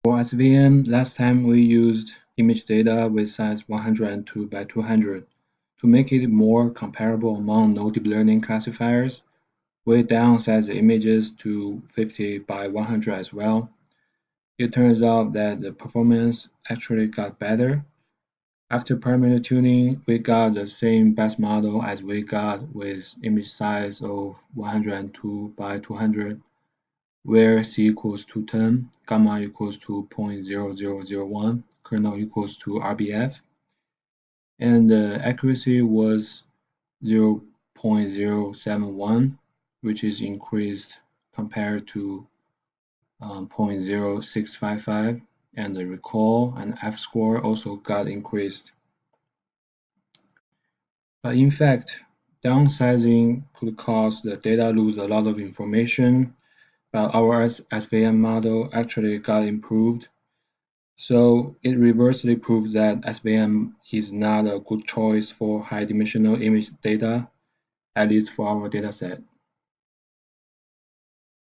For SVM, last time we used image data with size 102 by 200. To make it more comparable among no deep learning classifiers, we downsized the images to 50 by 100 as well. It turns out that the performance actually got better. After parameter tuning, we got the same best model as we got with image size of 102 by 200, where C equals to 10, gamma equals to 0.0001, kernel equals to RBF, and the accuracy was 0.071, which is increased compared to 0.0655, and the recall and F-score also got increased. But in fact, downsizing could cause the data lose a lot of information, but our SVM model actually got improved. So it reversely proves that SVM is not a good choice for high-dimensional image data, at least for our dataset.